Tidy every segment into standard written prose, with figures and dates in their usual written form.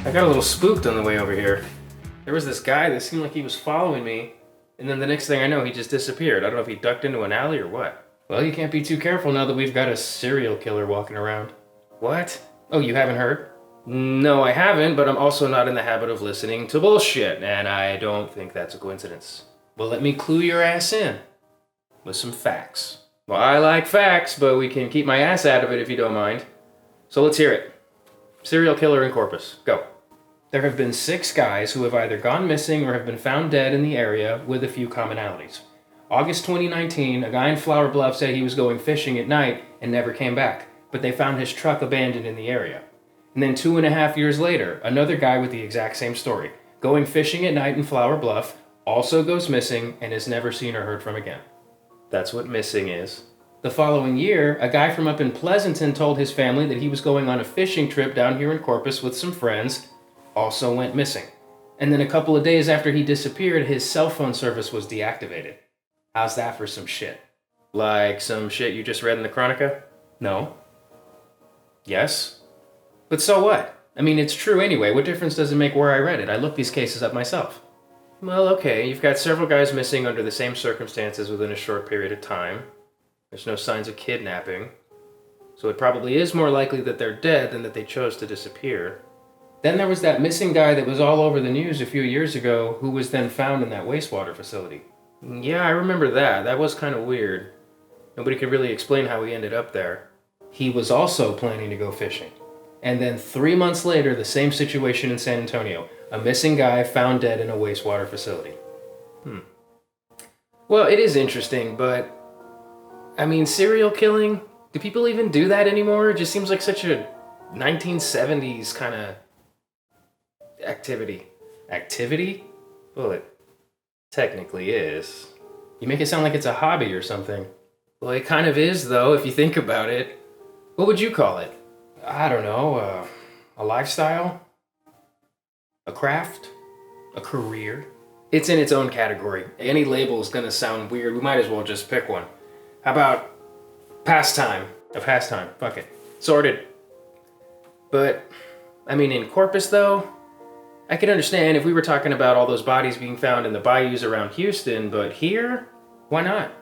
I got a little spooked on the way over here. There was this guy that seemed like he was following me, and then the next thing I know, he just disappeared. I don't know if he ducked into an alley or what. Well, you can't be too careful now that we've got a serial killer walking around. What? Oh, you haven't heard? No, I haven't, but I'm also not in the habit of listening to bullshit, and I don't think that's a coincidence. Well, let me clue your ass in with some facts. Well, I like facts, but we can keep my ass out of it if you don't mind. So let's hear it. Serial killer in Corpus. Go. There have been 6 guys who have either gone missing or have been found dead in the area with a few commonalities. August 2019, a guy in Flower Bluff said he was going fishing at night and never came back, but they found his truck abandoned in the area. And then 2.5 years later, another guy with the exact same story, going fishing at night in Flower Bluff, also goes missing and is never seen or heard from again. That's what missing is. The following year, a guy from up in Pleasanton told his family that he was going on a fishing trip down here in Corpus with some friends, also went missing. And then a couple of days after he disappeared, his cell phone service was deactivated. How's that for some shit? Like some shit you just read in the Chronica? No. Yes? But so what? I mean, it's true anyway. What difference does it make where I read it? I looked these cases up myself. Well, okay, you've got several guys missing under the same circumstances within a short period of time. There's no signs of kidnapping. So it probably is more likely that they're dead than that they chose to disappear. Then there was that missing guy that was all over the news a few years ago who was then found in that wastewater facility. Yeah, I remember that. That was kind of weird. Nobody could really explain how he ended up there. He was also planning to go fishing. And then 3 months later, the same situation in San Antonio. A missing guy found dead in a wastewater facility. Well, it is interesting, but I mean, serial killing? Do people even do that anymore? It just seems like such a 1970s kind of activity. Activity? Well, it technically is. You make it sound like it's a hobby or something. Well, it kind of is, though, if you think about it. What would you call it? I don't know, a lifestyle? A craft? A career? It's in its own category. Any label is gonna sound weird. We might as well just pick one. How about pastime? A pastime. Fuck it. Sorted. But, I mean, in Corpus, though, I could understand if we were talking about all those bodies being found in the bayous around Houston, but here? Why not?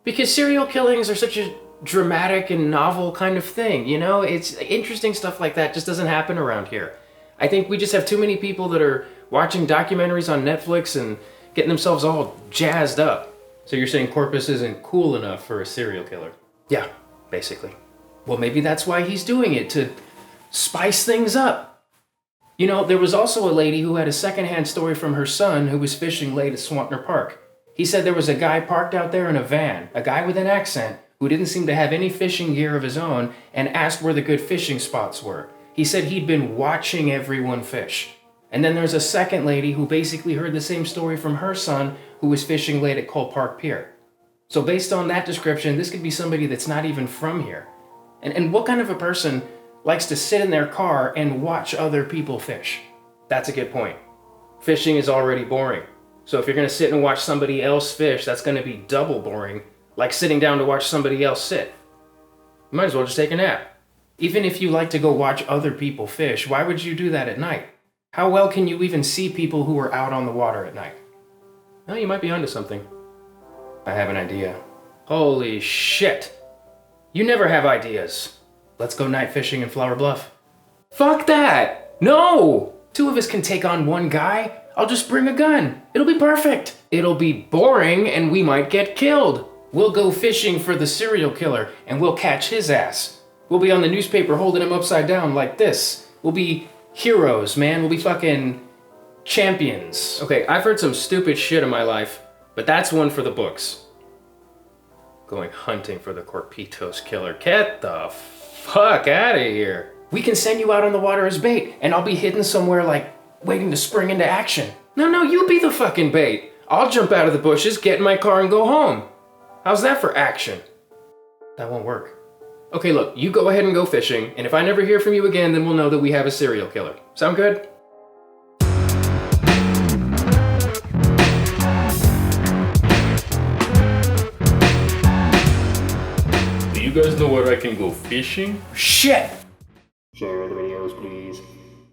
Because serial killings are such a dramatic and novel kind of thing, you know? It's interesting stuff like that just doesn't happen around here. I think we just have too many people that are watching documentaries on Netflix and getting themselves all jazzed up. So you're saying Corpus isn't cool enough for a serial killer? Yeah, basically. Well, maybe that's why he's doing it, to spice things up. You know, there was also a lady who had a secondhand story from her son who was fishing late at Swantner Park. He said there was a guy parked out there in a van, a guy with an accent, who didn't seem to have any fishing gear of his own, and asked where the good fishing spots were. He said he'd been watching everyone fish. And then there's a second lady who basically heard the same story from her son who was fishing late at Cole Park Pier. So based on that description, this could be somebody that's not even from here. And what kind of a person likes to sit in their car and watch other people fish? That's a good point. Fishing is already boring. So if you're going to sit and watch somebody else fish, that's going to be double boring, like sitting down to watch somebody else sit. You might as well just take a nap. Even if you like to go watch other people fish, why would you do that at night? How well can you even see people who are out on the water at night? Well, you might be onto something. I have an idea. Holy shit! You never have ideas. Let's go night fishing in Flower Bluff. Fuck that! No! 2 of us can take on one guy. I'll just bring a gun. It'll be perfect. It'll be boring and we might get killed. We'll go fishing for the serial killer and we'll catch his ass. We'll be on the newspaper holding him upside down like this. We'll be heroes, man. We'll be fucking champions. Okay, I've heard some stupid shit in my life, but that's one for the books. Going hunting for the Corpitos killer. Get the fuck out of here. We can send you out on the water as bait, and I'll be hidden somewhere like waiting to spring into action. No, you be the fucking bait. I'll jump out of the bushes, get in my car, and go home. How's that for action? That won't work. Okay, look, you go ahead and go fishing, and if I never hear from you again, then we'll know that we have a serial killer. Sound good? Do you guys know where I can go fishing? Shit! Share the videos, please.